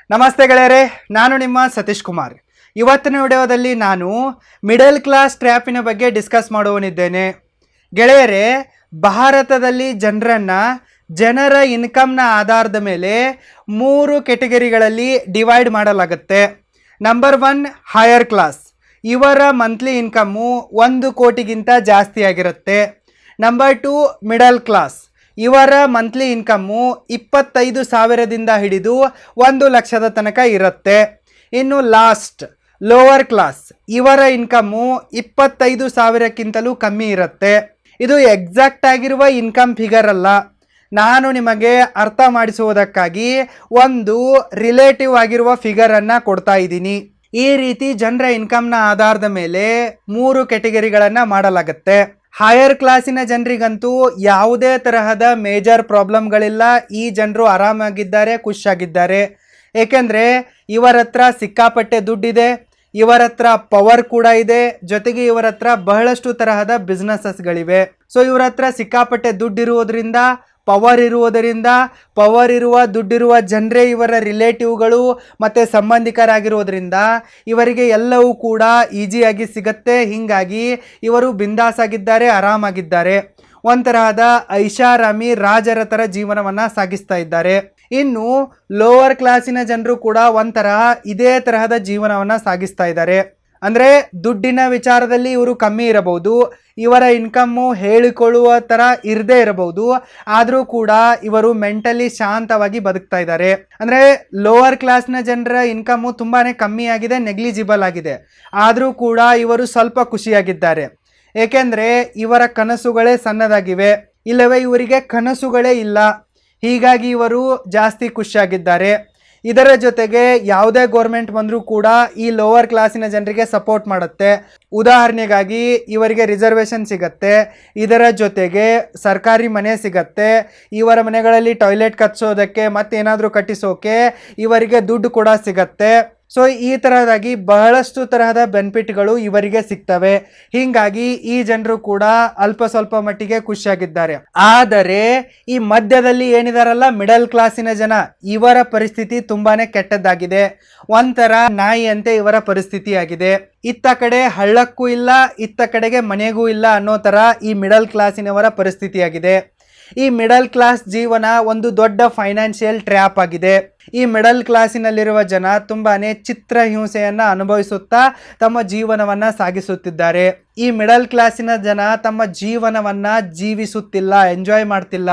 ನಮಸ್ತೆ ಗೆಳೆಯರೇ, ನಾನು ನಿಮ್ಮ ಸತೀಶ್ ಕುಮಾರ್. ಇವತ್ತಿನ ವಿಡಿಯೋದಲ್ಲಿ ನಾನು ಮಿಡಲ್ ಕ್ಲಾಸ್ ಟ್ರ್ಯಾಪಿನ ಬಗ್ಗೆ ಡಿಸ್ಕಸ್ ಮಾಡುವನಿದ್ದೇನೆ. ಗೆಳೆಯರೇ, ಭಾರತದಲ್ಲಿ ಜನರ ಇನ್ಕಮ್ನ ಆಧಾರದ ಮೇಲೆ 3 ಕೆಟಗರಿಗಳಲ್ಲಿ ಡಿವೈಡ್ ಮಾಡಲಾಗುತ್ತೆ. Number 1 higher class. ಇವರ ಮಂತ್ಲಿ ಇನ್ಕಮ್ಮು 1 ಕೋಟಿಗಿಂತ ಜಾಸ್ತಿ ಆಗಿರುತ್ತೆ. Number 2 middle class. ಇವರ ಮಂತ್ಲಿ ಇನ್ಕಮ್ಮು 25,000ದಿಂದ ಹಿಡಿದು 1 ಲಕ್ಷದ ತನಕ ಇರುತ್ತೆ. ಇನ್ನು ಲಾಸ್ಟ್ ಲೋವರ್ ಕ್ಲಾಸ್. ಇವರ ಇನ್ಕಮ್ಮು 25,000ಕ್ಕಿಂತಲೂ ಕಮ್ಮಿ ಇರುತ್ತೆ. ಇದು ಎಕ್ಸಾಕ್ಟ್ ಆಗಿರುವ ಇನ್ಕಮ್ ಫಿಗರ್ ಅಲ್ಲ, ನಾನು ನಿಮಗೆ ಅರ್ಥ ಮಾಡಿಸುವುದಕ್ಕಾಗಿ ಒಂದು ರಿಲೇಟಿವ್ ಆಗಿರುವ ಫಿಗರನ್ನು ಕೊಡ್ತಾ ಇದ್ದೀನಿ. ಈ ರೀತಿ ಜನರ ಇನ್ಕಮ್ನ ಆಧಾರದ ಮೇಲೆ 3 ಕೆಟಗರಿಗಳನ್ನು ಮಾಡಲಾಗುತ್ತೆ. ಹೈಯರ್ ಕ್ಲಾಸಿನ ಜನರಿಗಂತೂ ಯಾವುದೇ ತರಹದ ಮೇಜರ್ ಪ್ರಾಬ್ಲಮ್ಗಳಿಲ್ಲ. ಈ ಜನರು ಆರಾಮಾಗಿದ್ದಾರೆ, ಖುಷಿಯಾಗಿದ್ದಾರೆ. ಏಕೆಂದರೆ ಇವರ ಹತ್ರ ಸಿಕ್ಕಾಪಟ್ಟೆ ದುಡ್ಡಿದೆ, ಇವರ ಹತ್ರ ಪವರ್ ಕೂಡ ಇದೆ, ಜೊತೆಗೆ ಇವರ ಹತ್ರ ಬಹಳಷ್ಟು ತರಹದ ಬಿಸ್ನೆಸಸ್ಗಳಿವೆ. ಸೊ ಇವರ ಹತ್ರ ಸಿಕ್ಕಾಪಟ್ಟೆ ದುಡ್ಡಿರುವುದರಿಂದ, ಪವರ್ ಇರುವ ದುಡ್ಡಿರುವ ಜನರೇ ಇವರ ರಿಲೇಟಿವ್ಗಳು ಮತ್ತು ಸಂಬಂಧಿಕರಾಗಿರೋದ್ರಿಂದ ಇವರಿಗೆ ಎಲ್ಲವೂ ಕೂಡ ಈಸಿಯಾಗಿ ಸಿಗುತ್ತೆ. ಹೀಗಾಗಿ ಇವರು ಬಿಂದಾಸಾಗಿದ್ದಾರೆ, ಆರಾಮಾಗಿದ್ದಾರೆ. ಒಂಥರಹದ ಐಷಾರಾಮಿ ರಾಜರ ಥರ ಜೀವನವನ್ನು ಸಾಗಿಸ್ತಾ ಇದ್ದಾರೆ. ಇನ್ನು ಲೋವರ್ ಕ್ಲಾಸಿನ ಜನರು ಕೂಡ ಒಂಥರ ಇದೇ ತರಹದ ಜೀವನವನ್ನು ಸಾಗಿಸ್ತಾ ಇದ್ದಾರೆ. ಅಂದರೆ ದುಡ್ಡಿನ ವಿಚಾರದಲ್ಲಿ ಇವರು ಕಮ್ಮಿ ಇರಬಹುದು, ಇವರ ಇನ್ಕಮ್ಮು ಹೇಳಿಕೊಳ್ಳುವ ಥರ ಇರದೇ ಇರಬಹುದು, ಆದರೂ ಕೂಡ ಇವರು ಮೆಂಟಲಿ ಶಾಂತವಾಗಿ ಬದುಕ್ತಾ ಇದ್ದಾರೆ. ಅಂದರೆ ಲೋವರ್ ಕ್ಲಾಸ್ನ ಜನರ ಇನ್ಕಮ್ಮು ತುಂಬಾ ಕಮ್ಮಿ ಆಗಿದೆ, ನೆಗ್ಲಿಜಿಬಲ್ ಆಗಿದೆ, ಆದರೂ ಕೂಡ ಇವರು ಸ್ವಲ್ಪ ಖುಷಿಯಾಗಿದ್ದಾರೆ. ಏಕೆಂದರೆ ಇವರ ಕನಸುಗಳೇ ಸಣ್ಣದಾಗಿವೆ, ಇಲ್ಲವೇ ಇವರಿಗೆ ಕನಸುಗಳೇ ಇಲ್ಲ. ಹೀಗಾಗಿ ಇವರು ಜಾಸ್ತಿ ಖುಷಿಯಾಗಿದ್ದಾರೆ. ಇದರ ಜೊತೆಗೆ ಯಾವುದೇ ಗೌರ್ಮೆಂಟ್ ಬಂದರೂ ಕೂಡ ಈ ಲೋವರ್ ಕ್ಲಾಸಿನ ಜನರಿಗೆ ಸಪೋರ್ಟ್ ಮಾಡುತ್ತೆ. ಉದಾಹರಣೆಗಾಗಿ ಇವರಿಗೆ ರಿಸರ್ವೇಷನ್ ಸಿಗತ್ತೆ, ಇದರ ಜೊತೆಗೆ ಸರ್ಕಾರಿ ಮನೆ ಸಿಗತ್ತೆ, ಇವರ ಮನೆಗಳಲ್ಲಿ ಟಾಯ್ಲೆಟ್ ಕಟ್ಸೋದಕ್ಕೆ ಮತ್ತೇನಾದರೂ ಕಟ್ಟಿಸೋಕೆ ಇವರಿಗೆ ದುಡ್ಡು ಕೂಡ ಸಿಗತ್ತೆ. ಸೊ ಈ ತರಹದಾಗಿ ಬಹಳಷ್ಟು ತರಹದ ಬೆನಿಫಿಟ್ಗಳು ಇವರಿಗೆ ಸಿಗ್ತವೆ. ಹೀಗಾಗಿ ಈ ಜನರು ಕೂಡ ಅಲ್ಪ ಸ್ವಲ್ಪ ಮಟ್ಟಿಗೆ ಖುಷಿಯಾಗಿದ್ದಾರೆ. ಆದರೆ ಈ ಮಧ್ಯದಲ್ಲಿ ಏನಿದಾರಲ್ಲ ಮಿಡಲ್ ಕ್ಲಾಸಿನ ಜನ, ಇವರ ಪರಿಸ್ಥಿತಿ ತುಂಬಾನೇ ಕೆಟ್ಟದ್ದಾಗಿದೆ. ಒಂಥರ ನಾಯಿಯಂತೆ ಇವರ ಪರಿಸ್ಥಿತಿ ಆಗಿದೆ. ಇತ್ತ ಕಡೆ ಹಳ್ಳಕ್ಕೂ ಇಲ್ಲ, ಇತ್ತ ಕಡೆಗೆ ಮನೆಗೂ ಇಲ್ಲ ಅನ್ನೋ ಥರ ಈ ಮಿಡಲ್ ಕ್ಲಾಸಿನವರ ಪರಿಸ್ಥಿತಿಯಾಗಿದೆ. ಈ ಮಿಡಲ್ ಕ್ಲಾಸ್ ಜೀವನ ಒಂದು ದೊಡ್ಡ ಫೈನಾನ್ಷಿಯಲ್ ಟ್ರ್ಯಾಪ್ ಆಗಿದೆ. ಈ ಮಿಡಲ್ ಕ್ಲಾಸಿನಲ್ಲಿರುವ ಜನ ತುಂಬಾನೇ ಚಿತ್ರಹಿಂಸೆಯನ್ನು ಅನುಭವಿಸುತ್ತಾ ತಮ್ಮ ಜೀವನವನ್ನು ಸಾಗಿಸುತ್ತಿದ್ದಾರೆ. ಈ ಮಿಡಲ್ ಕ್ಲಾಸಿನ ಜನ ತಮ್ಮ ಜೀವನವನ್ನು ಜೀವಿಸುತ್ತಿಲ್ಲ, ಎಂಜಾಯ್ ಮಾಡ್ತಿಲ್ಲ.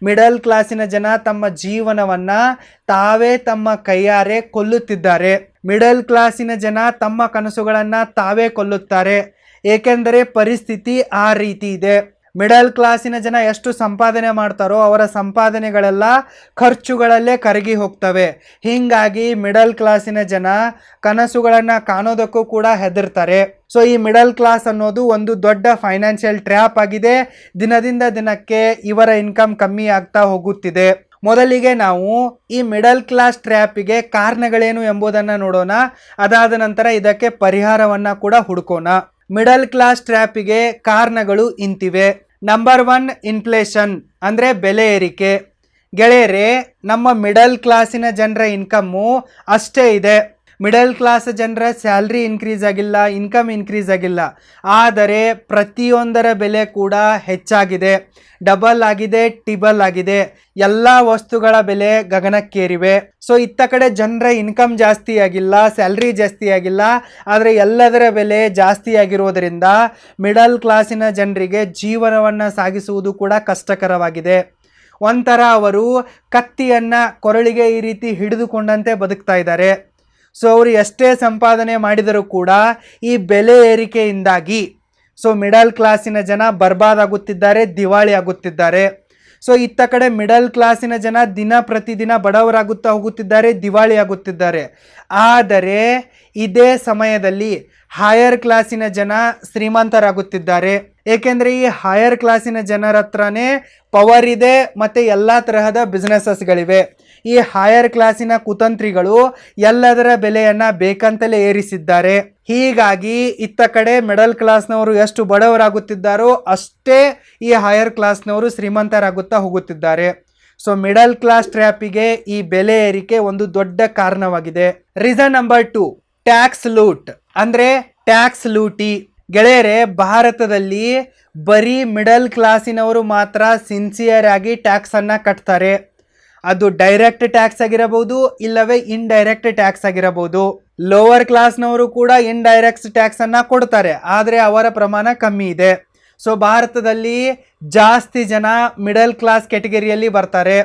ಮಿಡಲ್ ಕ್ಲಾಸಿನ ಜನ ತಮ್ಮ ಜೀವನವನ್ನು ತಾವೇ ತಮ್ಮ ಕೈಯಾರೆ ಕೊಲ್ಲುತ್ತಿದ್ದಾರೆ. ಮಿಡಲ್ ಕ್ಲಾಸಿನ ಜನ ತಮ್ಮ ಕನಸುಗಳನ್ನು ತಾವೇ ಕೊಲ್ಲುತ್ತಾರೆ. ಏಕೆಂದರೆ ಪರಿಸ್ಥಿತಿ ಆ ರೀತಿ ಇದೆ. ಮಿಡಲ್ ಕ್ಲಾಸಿನ ಜನ ಎಷ್ಟು ಸಂಪಾದನೆ ಮಾಡ್ತಾರೋ ಅವರ ಸಂಪಾದನೆಗಳೆಲ್ಲ ಖರ್ಚುಗಳಲ್ಲೇ ಕರಗಿ ಹೋಗ್ತವೆ. ಹೀಗಾಗಿ ಮಿಡಲ್ ಕ್ಲಾಸಿನ ಜನ ಕನಸುಗಳನ್ನು ಕಾಣೋದಕ್ಕೂ ಕೂಡ ಹೆದರ್ತಾರೆ. ಸೊ ಈ ಮಿಡಲ್ ಕ್ಲಾಸ್ ಅನ್ನೋದು ಒಂದು ದೊಡ್ಡ ಫೈನಾನ್ಷಿಯಲ್ ಟ್ರ್ಯಾಪ್ ಆಗಿದೆ. ದಿನದಿಂದ ದಿನಕ್ಕೆ ಇವರ ಇನ್ಕಮ್ ಕಮ್ಮಿ ಆಗ್ತಾ ಹೋಗುತ್ತಿದೆ. ಮೊದಲಿಗೆ ನಾವು ಈ ಮಿಡಲ್ ಕ್ಲಾಸ್ ಟ್ರ್ಯಾಪಿಗೆ ಕಾರಣಗಳೇನು ಎಂಬುದನ್ನು ನೋಡೋಣ. ಅದಾದ ನಂತರ ಇದಕ್ಕೆ ಪರಿಹಾರವನ್ನು ಕೂಡ ಹುಡುಕೋಣ. ಮಿಡಲ್ ಕ್ಲಾಸ್ ಟ್ರ್ಯಾಪಿಗೆ ಕಾರಣಗಳು ಇಂತಿವೆ. ನಂಬರ್ 1 ಇನ್ಫ್ಲೇಷನ್, ಅಂದರೆ ಬೆಲೆ ಏರಿಕೆ. ಗೆಳೆಯರೇ, ನಮ್ಮ ಮಿಡಲ್ ಕ್ಲಾಸಿನ ಜನರ ಇನ್ಕಮ್ಮು ಅಷ್ಟೇ ಇದೆ. ಮಿಡಲ್ ಕ್ಲಾಸ್ ಜನರ ಸ್ಯಾಲ್ರಿ ಇನ್ಕ್ರೀಸ್ ಆಗಿಲ್ಲ, ಇನ್ಕಮ್ ಇನ್ಕ್ರೀಸ್ ಆಗಿಲ್ಲ. ಆದರೆ ಪ್ರತಿಯೊಂದರ ಬೆಲೆ ಕೂಡ ಹೆಚ್ಚಾಗಿದೆ, ಡಬಲ್ ಆಗಿದೆ, ಟಿಬಲ್ ಆಗಿದೆ. ಎಲ್ಲ ವಸ್ತುಗಳ ಬೆಲೆ ಗಗನಕ್ಕೇರಿವೆ. ಸೊ ಇತ್ತ ಕಡೆ ಜನರ ಇನ್ಕಮ್ ಜಾಸ್ತಿ ಆಗಿಲ್ಲ, ಸ್ಯಾಲ್ರಿ ಜಾಸ್ತಿ ಆಗಿಲ್ಲ, ಆದರೆ ಎಲ್ಲದರ ಬೆಲೆ ಜಾಸ್ತಿ ಆಗಿರೋದರಿಂದ ಮಿಡಲ್ ಕ್ಲಾಸಿನ ಜನರಿಗೆ ಜೀವನವನ್ನು ಸಾಗಿಸುವುದು ಕೂಡ ಕಷ್ಟಕರವಾಗಿದೆ. ಒಂಥರ ಅವರು ಕತ್ತಿಯನ್ನು ಕೊರಳಿಗೆ ಈ ರೀತಿ ಹಿಡಿದುಕೊಂಡಂತೆ ಬದುಕ್ತಾ ಇದ್ದಾರೆ. ಸೊ ಅವರು ಎಷ್ಟೇ ಸಂಪಾದನೆ ಮಾಡಿದರೂ ಕೂಡ ಈ ಬೆಲೆ ಏರಿಕೆಯಿಂದಾಗಿ ಸೊ ಮಿಡಲ್ ಕ್ಲಾಸಿನ ಜನ ಬರ್ಬಾದಾಗುತ್ತಿದ್ದಾರೆ, ದಿವಾಳಿ ಆಗುತ್ತಿದ್ದಾರೆ. ಸೊ ಇತ್ತ ಕಡೆ ಮಿಡಲ್ ಕ್ಲಾಸಿನ ಜನ ದಿನ ಪ್ರತಿದಿನ ಬಡವರಾಗುತ್ತಾ ಹೋಗುತ್ತಿದ್ದಾರೆ, ದಿವಾಳಿ ಆಗುತ್ತಿದ್ದಾರೆ. ಆದರೆ ಇದೇ ಸಮಯದಲ್ಲಿ ಹೈಯರ್ ಕ್ಲಾಸಿನ ಜನ ಶ್ರೀಮಂತರಾಗುತ್ತಿದ್ದಾರೆ. ಏಕೆಂದರೆ ಈ ಹೈಯರ್ ಕ್ಲಾಸಿನ ಜನರ ಹತ್ರನೇ ಪವರ್ ಇದೆ ಮತ್ತು ಎಲ್ಲ ತರಹದ ಬಿಸ್ನೆಸಸ್ಗಳಿವೆ. ಈ ಹೈಯರ್ ಕ್ಲಾಸಿನ ಕುತಂತ್ರಿಗಳು ಎಲ್ಲದರ ಬೆಲೆಯನ್ನು ಬೇಕಂತಲೇ ಏರಿಸಿದ್ದಾರೆ. ಹೀಗಾಗಿ ಇತ್ತ ಕಡೆ ಮಿಡಲ್ ಕ್ಲಾಸ್ನವರು ಎಷ್ಟು ಬಡವರಾಗುತ್ತಿದ್ದಾರೋ ಅಷ್ಟೇ ಈ ಹೈಯರ್ ಕ್ಲಾಸ್ನವರು ಶ್ರೀಮಂತರಾಗುತ್ತಾ ಹೋಗುತ್ತಿದ್ದಾರೆ. ಸೊ ಮಿಡಲ್ ಕ್ಲಾಸ್ ಟ್ರ್ಯಾಪಿಗೆ ಈ ಬೆಲೆ ಏರಿಕೆ ಒಂದು ದೊಡ್ಡ ಕಾರಣವಾಗಿದೆ. ರೀಸನ್ ನಂಬರ್ 2, ಟ್ಯಾಕ್ಸ್ ಲೂಟ್ ಅಂದ್ರೆ ಟ್ಯಾಕ್ಸ್ ಲೂಟಿ. ಗೆಳೆಯರೆ, ಭಾರತದಲ್ಲಿ ಬರೀ ಮಿಡಲ್ ಕ್ಲಾಸಿನವರು ಮಾತ್ರ ಸಿನ್ಸಿಯರ್ ಆಗಿ ಟ್ಯಾಕ್ಸ್ ಅನ್ನ ಕಟ್ತಾರೆ. ಅದು ಡೈರೆಕ್ಟ್ ಟ್ಯಾಕ್ಸ್ ಆಗಿರಬಹುದು, ಇಲ್ಲವೇ ಇಂಡೈರೆಕ್ಟ್ ಟ್ಯಾಕ್ಸ್ ಆಗಿರಬಹುದು. ಲೋವರ್ ಕ್ಲಾಸ್ನವರು ಕೂಡ ಇಂಡೈರೆಕ್ಟ್ ಟ್ಯಾಕ್ಸ್ ಅನ್ನ ಕೊಡ್ತಾರೆ, ಆದರೆ ಅವರ ಪ್ರಮಾಣ ಕಮ್ಮಿ ಇದೆ. ಸೊ ಭಾರತದಲ್ಲಿ ಜಾಸ್ತಿ ಜನ ಮಿಡಲ್ ಕ್ಲಾಸ್ ಕ್ಯಾಟಗರಿಯಲ್ಲಿ ಬರ್ತಾರೆ.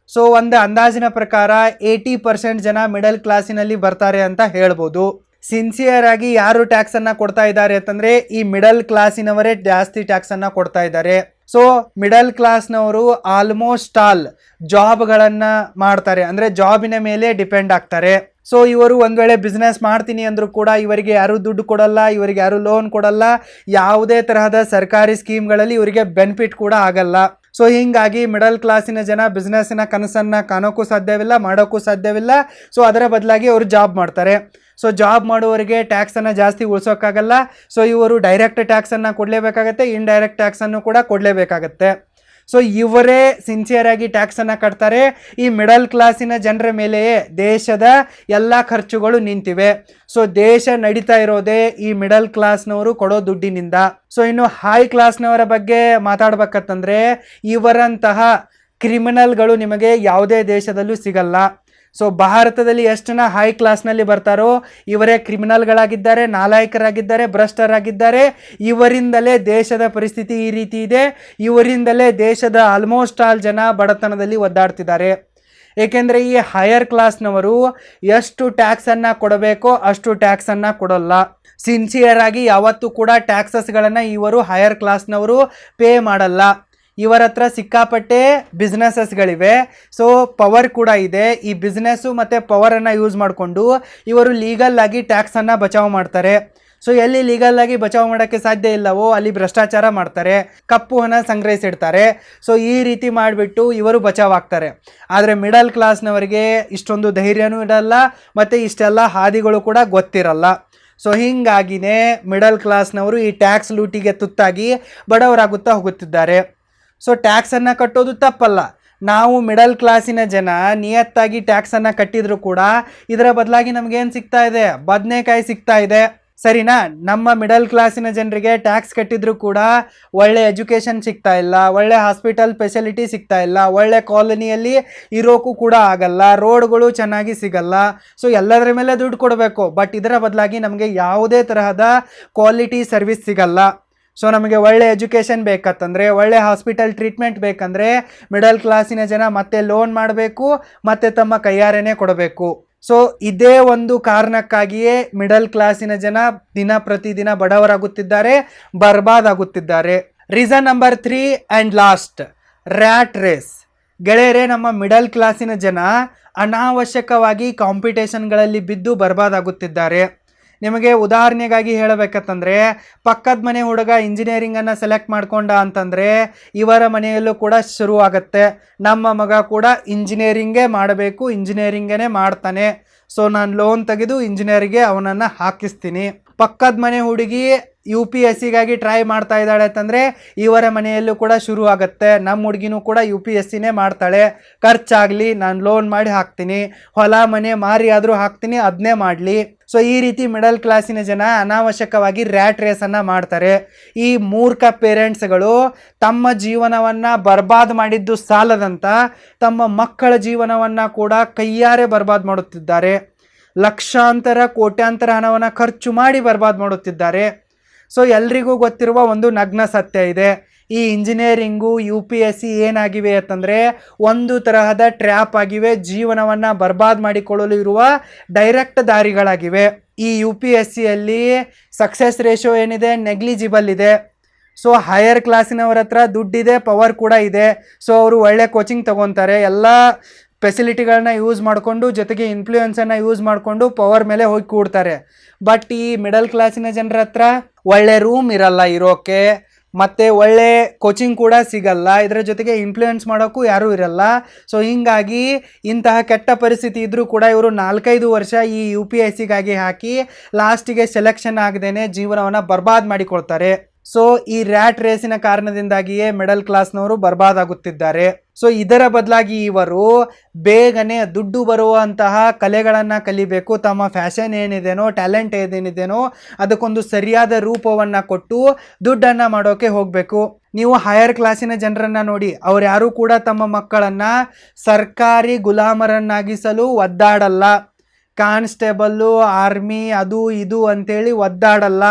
ಸೊ ಒಂದು ಅಂದಾಜಿನ ಪ್ರಕಾರ 80% ಜನ ಮಿಡಲ್ ಕ್ಲಾಸಿನಲ್ಲಿ ಬರ್ತಾರೆ ಅಂತ ಹೇಳ್ಬೋದು. ಸಿನ್ಸಿಯರ್ ಆಗಿ ಯಾರು ಟ್ಯಾಕ್ಸ್ ಅನ್ನ ಕೊಡ್ತಾ ಇದ್ದಾರೆ ಅಂತಂದ್ರೆ ಈ ಮಿಡಲ್ ಕ್ಲಾಸಿನವರೇ ಜಾಸ್ತಿ ಟ್ಯಾಕ್ಸ್ ಅನ್ನ ಕೊಡ್ತಾ ಇದ್ದಾರೆ. ಸೊ ಮಿಡಲ್ ಕ್ಲಾಸ್ನವರು ಆಲ್ಮೋಸ್ಟ್ ಆಲ್ ಜಾಬ್ಗಳನ್ನ ಮಾಡ್ತಾರೆ, ಅಂದ್ರೆ ಜಾಬಿನ ಮೇಲೆ ಡಿಪೆಂಡ್ ಆಗ್ತಾರೆ. ಸೊ ಇವರು ಒಂದ್ ವೇಳೆ ಬಿಸ್ನೆಸ್ ಮಾಡ್ತೀನಿ ಅಂದ್ರೂ ಕೂಡ ಇವರಿಗೆ ಯಾರು ದುಡ್ಡು ಕೊಡಲ್ಲ, ಇವರಿಗೆ ಯಾರು ಲೋನ್ ಕೊಡಲ್ಲ, ಯಾವುದೇ ತರಹದ ಸರ್ಕಾರಿ ಸ್ಕೀಮ್ಗಳಲ್ಲಿ ಇವರಿಗೆ ಬೆನಿಫಿಟ್ ಕೂಡ ಆಗಲ್ಲ. ಸೊ ಹಿಂಗಾಗಿ ಮಿಡಲ್ ಕ್ಲಾಸಿನ ಜನ ಬಿಸ್ನೆಸ್ನ ಕನಸನ್ನ ಕಾಣೋಕ್ಕೂ ಸಾಧ್ಯವಿಲ್ಲ, ಮಾಡೋಕ್ಕೂ ಸಾಧ್ಯವಿಲ್ಲ. ಸೊ ಅದರ ಬದಲಾಗಿ ಅವರು ಜಾಬ್ ಮಾಡ್ತಾರೆ. ಸೊ ಜಾಬ್ ಮಾಡುವವರಿಗೆ ಟ್ಯಾಕ್ಸನ್ನು ಜಾಸ್ತಿ ಉಳಿಸೋಕ್ಕಾಗಲ್ಲ. ಸೊ ಇವರು ಡೈರೆಕ್ಟ್ ಟ್ಯಾಕ್ಸನ್ನು ಕೊಡಲೇಬೇಕಾಗತ್ತೆ, ಇಂಡೈರೆಕ್ಟ್ ಟ್ಯಾಕ್ಸನ್ನು ಕೂಡ ಕೊಡಲೇಬೇಕಾಗತ್ತೆ. ಸೊ ಇವರೇ ಸಿನ್ಸಿಯರ್ ಆಗಿ ಟ್ಯಾಕ್ಸನ್ನು ಕಟ್ತಾರೆ. ಈ ಮಿಡಲ್ ಕ್ಲಾಸಿನ ಜನರ ಮೇಲೆಯೇ ದೇಶದ ಎಲ್ಲ ಖರ್ಚುಗಳು ನಿಂತಿವೆ. ಸೊ ದೇಶ ನಡೀತಾ ಇರೋದೇ ಈ ಮಿಡಲ್ ಕ್ಲಾಸ್ನವರು ಕೊಡೋ ದುಡ್ಡಿನಿಂದ. ಸೊ ಇನ್ನು ಹೈ ಕ್ಲಾಸ್ನವರ ಬಗ್ಗೆ ಮಾತಾಡ್ಬೇಕಂತಂದ್ರೆ ಇವರಂತಹ ಕ್ರಿಮಿನಲ್ಗಳು ನಿಮಗೆ ಯಾವುದೇ ದೇಶದಲ್ಲೂ ಸಿಗಲ್ಲ. ಸೊ ಭಾರತದಲ್ಲಿ ಎಷ್ಟು ಜನ ಹೈ ಕ್ಲಾಸ್ನಲ್ಲಿ ಬರ್ತಾರೋ ಇವರೇ ಕ್ರಿಮಿನಲ್ಗಳಾಗಿದ್ದಾರೆ, ನಾಲಾಯಕರಾಗಿದ್ದಾರೆ, ಭ್ರಷ್ಟರಾಗಿದ್ದಾರೆ. ಇವರಿಂದಲೇ ದೇಶದ ಪರಿಸ್ಥಿತಿ ಈ ರೀತಿ ಇದೆ. ಇವರಿಂದಲೇ ದೇಶದ ಆಲ್ಮೋಸ್ಟ್ ಆಲ್ ಜನ ಬಡತನದಲ್ಲಿ ಒದ್ದಾಡ್ತಿದ್ದಾರೆ. ಏಕೆಂದರೆ ಈ ಹೈಯರ್ ಕ್ಲಾಸ್ನವರು ಎಷ್ಟು ಟ್ಯಾಕ್ಸನ್ನು ಕೊಡಬೇಕೋ ಅಷ್ಟು ಟ್ಯಾಕ್ಸನ್ನು ಕೊಡೋಲ್ಲ. ಸಿನ್ಸಿಯರ್ ಆಗಿ ಯಾವತ್ತೂ ಕೂಡ ಟ್ಯಾಕ್ಸಸ್ಗಳನ್ನು ಇವರು ಹೈಯರ್ ಕ್ಲಾಸ್ನವರು ಪೇ ಮಾಡಲ್ಲ. ಇವರ ಹತ್ರ ಸಿಕ್ಕಾಪಟ್ಟೆ ಬಿಸ್ನೆಸಸ್ಗಳಿವೆ. ಸೊ ಪವರ್ ಕೂಡ ಇದೆ. ಈ ಬಿಸ್ನೆಸ್ಸು ಮತ್ತು ಪವರನ್ನು ಯೂಸ್ ಮಾಡಿಕೊಂಡು ಇವರು ಲೀಗಲ್ ಆಗಿ ಟ್ಯಾಕ್ಸನ್ನು ಬಚಾವ್ ಮಾಡ್ತಾರೆ. ಸೊ ಎಲ್ಲಿ ಲೀಗಲ್ ಆಗಿ ಬಚಾವ್ ಮಾಡೋಕ್ಕೆ ಸಾಧ್ಯ ಇಲ್ಲವೋ ಅಲ್ಲಿ ಭ್ರಷ್ಟಾಚಾರ ಮಾಡ್ತಾರೆ, ಕಪ್ಪು ಹಣ ಸಂಗ್ರಹಿಸಿಡ್ತಾರೆ. ಸೊ ಈ ರೀತಿ ಮಾಡಿಬಿಟ್ಟು ಇವರು ಬಚಾವ್ ಆಗ್ತಾರೆ. ಆದರೆ ಮಿಡಲ್ ಕ್ಲಾಸ್ನವರಿಗೆ ಇಷ್ಟೊಂದು ಧೈರ್ಯನೂ ಇರಲ್ಲ ಮತ್ತು ಇಷ್ಟೆಲ್ಲ ಹಾದಿಗಳು ಕೂಡ ಗೊತ್ತಿರಲ್ಲ. ಸೊ ಹೀಗಾಗಿನೇ ಮಿಡಲ್ ಕ್ಲಾಸ್ನವರು ಈ ಟ್ಯಾಕ್ಸ್ ಲೂಟಿಗೆ ತುತ್ತಾಗಿ ಬಡವರಾಗುತ್ತಾ ಹೋಗುತ್ತಿದ್ದಾರೆ. ಸೊ ಟ್ಯಾಕ್ಸನ್ನು ಕಟ್ಟೋದು ತಪ್ಪಲ್ಲ. ನಾವು ಮಿಡಲ್ ಕ್ಲಾಸಿನ ಜನ ನಿಯತ್ತಾಗಿ ಟ್ಯಾಕ್ಸನ್ನು ಕಟ್ಟಿದ್ರು ಕೂಡ ಇದರ ಬದಲಾಗಿ ನಮಗೇನು ಸಿಗ್ತಾ ಇದೆ? ಬದನೆಕಾಯಿ ಸಿಗ್ತಾ ಇದೆ. ಸರಿನಾ? ನಮ್ಮ ಮಿಡಲ್ ಕ್ಲಾಸಿನ ಜನರಿಗೆ ಟ್ಯಾಕ್ಸ್ ಕಟ್ಟಿದ್ರು ಕೂಡ ಒಳ್ಳೆ ಎಜುಕೇಷನ್ ಸಿಗ್ತಾ ಇಲ್ಲ, ಒಳ್ಳೆ ಹಾಸ್ಪಿಟಲ್ ಫೆಸಿಲಿಟಿ ಸಿಗ್ತಾ ಇಲ್ಲ, ಒಳ್ಳೆ ಕಾಲೋನಿಯಲ್ಲಿ ಇರೋಕ್ಕೂ ಕೂಡ ಆಗಲ್ಲ, ರೋಡ್ಗಳು ಚೆನ್ನಾಗಿ ಸಿಗಲ್ಲ. ಸೊ ಎಲ್ಲದರ ಮೇಲೆ ದುಡ್ಡು ಕೊಡಬೇಕು, ಬಟ್ ಇದರ ಬದಲಾಗಿ ನಮಗೆ ಯಾವುದೇ ತರಹದ ಕ್ವಾಲಿಟಿ ಸರ್ವಿಸ್ ಸಿಗಲ್ಲ. ಸೊ ನಮಗೆ ಒಳ್ಳೆ ಎಜುಕೇಷನ್ ಬೇಕಂತಂದರೆ, ಒಳ್ಳೆ ಹಾಸ್ಪಿಟಲ್ ಟ್ರೀಟ್ಮೆಂಟ್ ಬೇಕಂದರೆ ಮಿಡಲ್ ಕ್ಲಾಸಿನ ಜನ ಮತ್ತೆ ಲೋನ್ ಮಾಡಬೇಕು, ಮತ್ತು ತಮ್ಮ ಕೈಯಾರೆನೇ ಕೊಡಬೇಕು. ಸೊ ಇದೇ ಒಂದು ಕಾರಣಕ್ಕಾಗಿಯೇ ಮಿಡಲ್ ಕ್ಲಾಸಿನ ಜನ ದಿನ ಪ್ರತಿದಿನ ಬಡವರಾಗುತ್ತಿದ್ದಾರೆ, ಬರ್ಬಾದ್ ಆಗುತ್ತಿದ್ದಾರೆ. Reason number 3 and last, rat race. ಗೆಳೆಯರೇ, ನಮ್ಮ ಮಿಡಲ್ ಕ್ಲಾಸಿನ ಜನ ಅನಾವಶ್ಯಕವಾಗಿ ಕಾಂಪಿಟೇಷನ್ಗಳಲ್ಲಿ ಬಿದ್ದು ಬರ್ಬಾದಾಗುತ್ತಿದ್ದಾರೆ. ನಿಮಗೆ ಉದಾಹರಣೆಗಾಗಿ ಹೇಳಬೇಕಂತಂದರೆ, ಪಕ್ಕದ ಮನೆ ಹುಡುಗ ಇಂಜಿನಿಯರಿಂಗನ್ನು ಸೆಲೆಕ್ಟ್ ಮಾಡ್ಕೊಂಡ ಅಂತಂದರೆ ಇವರ ಮನೆಯಲ್ಲೂ ಕೂಡ ಶುರುವಾಗುತ್ತೆ, ನಮ್ಮ ಮಗ ಕೂಡ ಇಂಜಿನಿಯರಿಂಗೇ ಮಾಡಬೇಕು, ಇಂಜಿನಿಯರಿಂಗೇ ಮಾಡ್ತಾನೆ, ಸೊ ನಾನು ಲೋನ್ ತೆಗೆದು ಇಂಜಿನಿಯರಿಗೆ ಅವನನ್ನು ಹಾಕಿಸ್ತೀನಿ. ಪಕ್ಕದ ಮನೆ ಹುಡುಗಿ UPSCಗಾಗಿ ಟ್ರೈ ಮಾಡ್ತಾ ಇದ್ದಾಳೆ ಅಂತಂದರೆ ಇವರ ಮನೆಯಲ್ಲೂ ಕೂಡ ಶುರು ಆಗುತ್ತೆ, ನಮ್ಮ ಹುಡುಗಿನೂ ಕೂಡ UPSCನೇ ಮಾಡ್ತಾಳೆ, ಖರ್ಚಾಗಲಿ ನಾನು ಲೋನ್ ಮಾಡಿ ಹಾಕ್ತೀನಿ, ಹೊಲ ಮನೆ ಮಾರಿ ಆದರೂ ಹಾಕ್ತೀನಿ, ಅದನ್ನೇ ಮಾಡಲಿ. ಸೊ ಈ ರೀತಿ ಮಿಡಲ್ ಕ್ಲಾಸಿನ ಜನ ಅನಾವಶ್ಯಕವಾಗಿ ರ್ಯಾಟ್ ರೇಸನ್ನು ಮಾಡ್ತಾರೆ. ಈ ಮೂರ್ಖ ಪೇರೆಂಟ್ಸ್ಗಳು ತಮ್ಮ ಜೀವನವನ್ನು ಬರ್ಬಾದ್ ಮಾಡಿದ್ದು ಸಾಲದಂತ ತಮ್ಮ ಮಕ್ಕಳ ಜೀವನವನ್ನು ಕೂಡ ಕೈಯಾರೆ ಬರ್ಬಾದ್ ಮಾಡುತ್ತಿದ್ದಾರೆ. ಲಕ್ಷಾಂತರ ಕೋಟ್ಯಾಂತರ ಹಣವನ್ನು ಖರ್ಚು ಮಾಡಿ ಬರ್ಬಾದ್ ಮಾಡುತ್ತಿದ್ದಾರೆ. ಸೊ ಎಲ್ರಿಗೂ ಗೊತ್ತಿರುವ ಒಂದು ನಗ್ನ ಸತ್ಯ ಇದೆ. ಈ ಇಂಜಿನಿಯರಿಂಗು UPSC ಏನಾಗಿವೆ ಅಂತಂದರೆ ಒಂದು ತರಹದ ಟ್ರ್ಯಾಪ್ ಆಗಿವೆ, ಜೀವನವನ್ನು ಬರ್ಬಾದ್ ಮಾಡಿಕೊಳ್ಳಲು ಇರುವ ಡೈರೆಕ್ಟ್ ದಾರಿಗಳಾಗಿವೆ. ಈ UPSCಯಲ್ಲಿ ಸಕ್ಸಸ್ ರೇಷೋ ಏನಿದೆ ನೆಗ್ಲಿಜಿಬಲ್ ಇದೆ. ಸೊ ಹೈಯರ್ ಕ್ಲಾಸಿನವ್ರ ಹತ್ರ ದುಡ್ಡಿದೆ, ಪವರ್ ಕೂಡ ಇದೆ. ಸೊ ಅವರು ಒಳ್ಳೆ ಕೋಚಿಂಗ್ ತಗೊತಾರೆ, ಎಲ್ಲ ಫೆಸಿಲಿಟಿಗಳನ್ನ ಯೂಸ್ ಮಾಡಿಕೊಂಡು, ಜೊತೆಗೆ ಇನ್ಫ್ಲೂಯೆನ್ಸನ್ನು ಯೂಸ್ ಮಾಡಿಕೊಂಡು ಪವರ್ ಮೇಲೆ ಹೋಗಿ ಕೂಡ್ತಾರೆ. ಬಟ್ ಈ ಮಿಡಲ್ ಕ್ಲಾಸಿನ ಜನರ ಹತ್ರ ಒಳ್ಳೆ ರೂಮ್ ಇರಲ್ಲ ಇರೋಕ್ಕೆ, ಮತ್ತು ಒಳ್ಳೆ ಕೋಚಿಂಗ್ ಕೂಡ ಸಿಗಲ್ಲ, ಇದರ ಜೊತೆಗೆ ಇನ್ಫ್ಲೂಯೆನ್ಸ್ ಮಾಡೋಕ್ಕೂ ಯಾರೂ ಇರಲ್ಲ. ಸೊ ಹೀಗಾಗಿ ಇಂತಹ ಕೆಟ್ಟ ಪರಿಸ್ಥಿತಿ ಇದ್ದರೂ ಕೂಡ ಇವರು 4-5 ವರ್ಷ ಈ UPSCಗಾಗಿ ಹಾಕಿ ಲಾಸ್ಟಿಗೆ ಸೆಲೆಕ್ಷನ್ ಆಗದೇನೆ ಜೀವನವನ್ನು ಬರ್ಬಾದ್ ಮಾಡಿಕೊಳ್ತಾರೆ. ಸೊ ಈ ರ್ಯಾಟ್ ರೇಸಿನ ಕಾರಣದಿಂದಾಗಿಯೇ ಮಿಡಲ್ ಕ್ಲಾಸ್ನವರು ಬರ್ಬಾದ್ ಆಗುತ್ತಿದ್ದಾರೆ. ಸೊ ಇದರ ಬದಲಾಗಿ ಇವರು ಬೇಗನೆ ದುಡ್ಡು ಬರುವಂತಹ ಕಲೆಗಳನ್ನು ಕಲಿಬೇಕು, ತಮ್ಮ ಫ್ಯಾಷನ್ ಏನಿದೆನೋ ಟ್ಯಾಲೆಂಟ್ ಏನೇನಿದೆನೋ ಅದಕ್ಕೊಂದು ಸರಿಯಾದ ರೂಪವನ್ನು ಕೊಟ್ಟು ದುಡ್ಡನ್ನು ಮಾಡೋಕೆ ಹೋಗಬೇಕು. ನೀವು ಹೈಯರ್ ಕ್ಲಾಸಿನ ಜನರನ್ನು ನೋಡಿ, ಅವ್ರು ಯಾರೂ ಕೂಡ ತಮ್ಮ ಮಕ್ಕಳನ್ನು ಸರ್ಕಾರಿ ಗುಲಾಮರನ್ನಾಗಿಸಲು ಒದ್ದಾಡಲ್ಲ. ಕಾನ್ಸ್ಟೇಬಲ್ಲು, ಆರ್ಮಿ, ಅದು ಇದು ಅಂತೇಳಿ ಒದ್ದಾಡಲ್ಲ.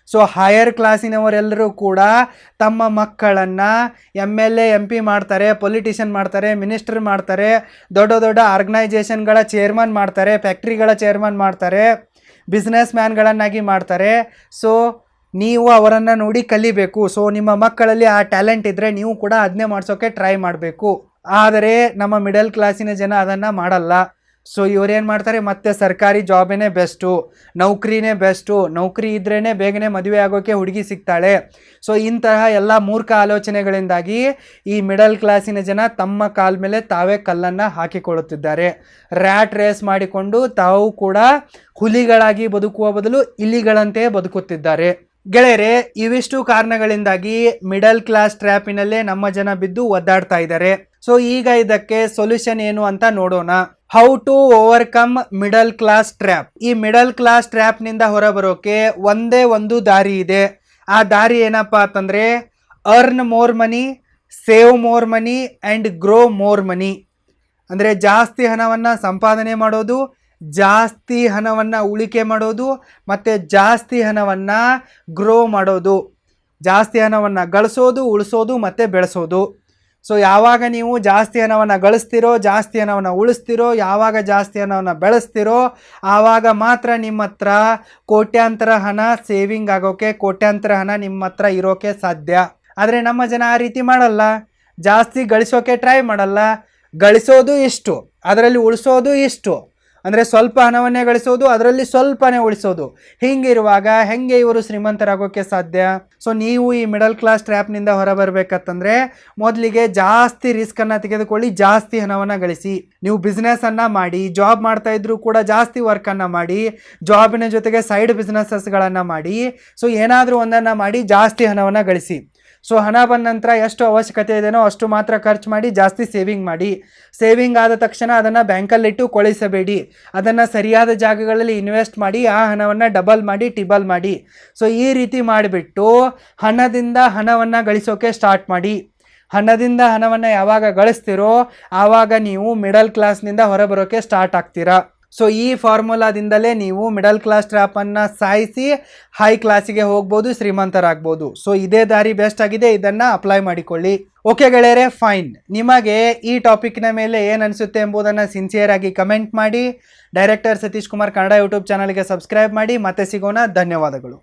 ಸೊ ಹೈಯರ್ ಕ್ಲಾಸಿನವರೆಲ್ಲರೂ ಕೂಡ ತಮ್ಮ ಮಕ್ಕಳನ್ನು MLA MP ಮಾಡ್ತಾರೆ, ಪೊಲಿಟಿಷಿಯನ್ ಮಾಡ್ತಾರೆ, ಮಿನಿಸ್ಟರ್ ಮಾಡ್ತಾರೆ, ದೊಡ್ಡ ದೊಡ್ಡ ಆರ್ಗನೈಜೇಷನ್ಗಳ ಚೇರ್ಮನ್ ಮಾಡ್ತಾರೆ, ಫ್ಯಾಕ್ಟ್ರಿಗಳ ಚೇರ್ಮನ್ ಮಾಡ್ತಾರೆ, ಬಿಸ್ನೆಸ್ ಮ್ಯಾನ್ಗಳನ್ನಾಗಿ ಮಾಡ್ತಾರೆ. ಸೊ ನೀವು ಅವರನ್ನು ನೋಡಿ ಕಲಿಬೇಕು. ಸೊ ನಿಮ್ಮ ಮಕ್ಕಳಲ್ಲಿ ಆ ಟ್ಯಾಲೆಂಟ್ ಇದ್ದರೆ ನೀವು ಕೂಡ ಅದನ್ನೇ ಮಾಡಿಸೋಕ್ಕೆ ಟ್ರೈ ಮಾಡಬೇಕು. ಆದರೆ ನಮ್ಮ ಮಿಡಲ್ ಕ್ಲಾಸಿನ ಜನ ಅದನ್ನು ಮಾಡಲ್ಲ. ಸೊ ಇವರೇನು ಮಾಡ್ತಾರೆ, ಮತ್ತೆ ಸರ್ಕಾರಿ ಜಾಬೇನೇ ಬೆಸ್ಟು, ನೌಕರಿನೇ ಬೆಸ್ಟು, ನೌಕರಿ ಇದ್ರೇ ಬೇಗನೆ ಮದುವೆ ಆಗೋಕ್ಕೆ ಹುಡುಗಿ ಸಿಗ್ತಾಳೆ. ಸೊ ಇಂತಹ ಎಲ್ಲ ಮೂರ್ಖ ಆಲೋಚನೆಗಳಿಂದಾಗಿ ಈ ಮಿಡಲ್ ಕ್ಲಾಸಿನ ಜನ ತಮ್ಮ ಕಾಲ ಮೇಲೆ ತಾವೇ ಕಲ್ಲನ್ನು ಹಾಕಿಕೊಳ್ಳುತ್ತಿದ್ದಾರೆ. ರ್ಯಾಟ್ ರೇಸ್ ಮಾಡಿಕೊಂಡು ತಾವು ಕೂಡ ಹುಲಿಗಳಾಗಿ ಬದುಕುವ ಬದಲು ಇಲಿಗಳಂತೆ ಬದುಕುತ್ತಿದ್ದಾರೆ. ಗೆಳೆಯರೆ, ಇವಿಷ್ಟು ಕಾರಣಗಳಿಂದಾಗಿ ಮಿಡಲ್ ಕ್ಲಾಸ್ ಟ್ರ್ಯಾಪಿನಲ್ಲೇ ನಮ್ಮ ಜನ ಬಿದ್ದು ಒದ್ದಾಡ್ತಾ ಇದ್ದಾರೆ. ಸೊ ಈಗ ಇದಕ್ಕೆ ಸೊಲ್ಯೂಷನ್ ಏನು ಅಂತ ನೋಡೋಣ. How to overcome middle class trap. ಈ ಮಿಡಲ್ ಕ್ಲಾಸ್ ಟ್ರ್ಯಾಪ್ನಿಂದ ಹೊರಬರೋಕೆ ಒಂದೇ ಒಂದು ದಾರಿ ಇದೆ. ಆ ದಾರಿ ಏನಪ್ಪ ಅಂತಂದರೆ earn more money, save more money and grow more money. ಅಂದರೆ ಜಾಸ್ತಿ ಹಣವನ್ನು ಸಂಪಾದನೆ ಮಾಡೋದು, ಜಾಸ್ತಿ ಹಣವನ್ನು ಉಳಿಕೆ ಮಾಡೋದು, ಮತ್ತು ಜಾಸ್ತಿ ಹಣವನ್ನು ಗ್ರೋ ಮಾಡೋದು. ಜಾಸ್ತಿ ಹಣವನ್ನು ಗಳಿಸೋದು, ಉಳಿಸೋದು ಮತ್ತು ಬೆಳೆಸೋದು. ಸೊ ಯಾವಾಗ ನೀವು ಜಾಸ್ತಿ ಹಣವನ್ನು ಗಳಿಸ್ತಿರೋ, ಜಾಸ್ತಿ ಹಣವನ್ನು ಉಳಿಸ್ತಿರೋ, ಯಾವಾಗ ಜಾಸ್ತಿ ಹಣವನ್ನು ಬೆಳೆಸ್ತಿರೋ ಆವಾಗ ಮಾತ್ರ ನಿಮ್ಮ ಹತ್ರ ಕೋಟ್ಯಾಂತರ ಹಣ ಸೇವಿಂಗ್ ಆಗೋಕ್ಕೆ, ಕೋಟ್ಯಾಂತರ ಹಣ ನಿಮ್ಮ ಹತ್ರ ಇರೋಕ್ಕೆ ಸಾಧ್ಯ. ಆದರೆ ನಮ್ಮ ಜನ ಆ ರೀತಿ ಮಾಡಲ್ಲ. ಜಾಸ್ತಿ ಗಳಿಸೋಕೆ ಟ್ರೈ ಮಾಡಲ್ಲ. ಗಳಿಸೋದು ಇಷ್ಟು, ಅದರಲ್ಲಿ ಉಳಿಸೋದು ಇಷ್ಟು. ಅಂದರೆ ಸ್ವಲ್ಪ ಹಣವನ್ನೇ ಗಳಿಸೋದು, ಅದರಲ್ಲಿ ಸ್ವಲ್ಪನೇ ಉಳಿಸೋದು. ಹೀಗಿರುವಾಗ ಹೆಂಗೆ ಇವರು ಶ್ರೀಮಂತರಾಗೋಕ್ಕೆ ಸಾಧ್ಯ? ಸೊ ನೀವು ಈ ಮಿಡಲ್ ಕ್ಲಾಸ್ ಟ್ರ್ಯಾಪ್ನಿಂದ ಹೊರಬರಬೇಕಂತಂದರೆ ಮೊದಲಿಗೆ ಜಾಸ್ತಿ ರಿಸ್ಕನ್ನು ತೆಗೆದುಕೊಳ್ಳಿ, ಜಾಸ್ತಿ ಹಣವನ್ನು ಗಳಿಸಿ. ನೀವು ಬಿಸ್ನೆಸ್ಸನ್ನು ಮಾಡಿ, ಜಾಬ್ ಮಾಡ್ತಾ ಇದ್ರೂ ಕೂಡ ಜಾಸ್ತಿ ವರ್ಕನ್ನು ಮಾಡಿ, ಜಾಬಿನ ಜೊತೆಗೆ ಸೈಡ್ ಬಿಸ್ನೆಸ್ಸಸ್ಗಳನ್ನು ಮಾಡಿ. ಸೊ ಏನಾದರೂ ಒಂದನ್ನು ಮಾಡಿ ಜಾಸ್ತಿ ಹಣವನ್ನು ಗಳಿಸಿ. ಸೊ ಹಣ ಬಂದ ನಂತರ ಎಷ್ಟು ಅವಶ್ಯಕತೆ ಇದೆಯೋ ಅಷ್ಟು ಮಾತ್ರ ಖರ್ಚು ಮಾಡಿ, ಜಾಸ್ತಿ ಸೇವಿಂಗ್ ಮಾಡಿ. ಸೇವಿಂಗ್ ಆದ ತಕ್ಷಣ ಅದನ್ನು ಬ್ಯಾಂಕಲ್ಲಿಟ್ಟು ಕೊಳಿಸಬೇಡಿ. ಅದನ್ನು ಸರಿಯಾದ ಜಾಗಗಳಲ್ಲಿ ಇನ್ವೆಸ್ಟ್ ಮಾಡಿ, ಆ ಹಣವನ್ನು ಡಬಲ್ ಮಾಡಿ, ಟಿಬಲ್ ಮಾಡಿ. ಸೊ ಈ ರೀತಿ ಮಾಡಿಬಿಟ್ಟು ಹಣದಿಂದ ಹಣವನ್ನು ಗಳಿಸೋಕೆ ಸ್ಟಾರ್ಟ್ ಮಾಡಿ. ಹಣದಿಂದ ಹಣವನ್ನು ಯಾವಾಗ ಗಳಿಸ್ತಿರೋ ಆವಾಗ ನೀವು ಮಿಡಲ್ ಕ್ಲಾಸ್ನಿಂದ ಹೊರಬರೋಕ್ಕೆ ಸ್ಟಾರ್ಟ್ ಆಗ್ತೀರಾ. ಸೊ ಈ ಫಾರ್ಮುಲಾದಿಂದಲೇ ನೀವು ಮಿಡಲ್ ಕ್ಲಾಸ್ ಟ್ರ್ಯಾಪನ್ನು ಸಾಯಿಸಿ ಹೈ ಕ್ಲಾಸಿಗೆ ಹೋಗ್ಬೋದು, ಶ್ರೀಮಂತರಾಗ್ಬೋದು. ಸೊ ಇದೇ ದಾರಿ ಬೆಸ್ಟ್ ಆಗಿದೆ, ಇದನ್ನು ಅಪ್ಲೈ ಮಾಡಿಕೊಳ್ಳಿ. ಓಕೆ ಗೆಳೆಯರೆ, ಫೈನ್. ನಿಮಗೆ ಈ ಟಾಪಿಕ್ನ ಮೇಲೆ ಏನು ಅನಿಸುತ್ತೆ ಎಂಬುದನ್ನು ಸಿನ್ಸಿಯರ್ ಆಗಿ ಕಮೆಂಟ್ ಮಾಡಿ. ಡೈರೆಕ್ಟರ್ ಸತೀಶ್ ಕುಮಾರ್ ಕನ್ನಡ ಯೂಟ್ಯೂಬ್ ಚಾನಲ್ಗೆ ಸಬ್ಸ್ಕ್ರೈಬ್ ಮಾಡಿ. ಮತ್ತೆ ಸಿಗೋಣ. ಧನ್ಯವಾದಗಳು.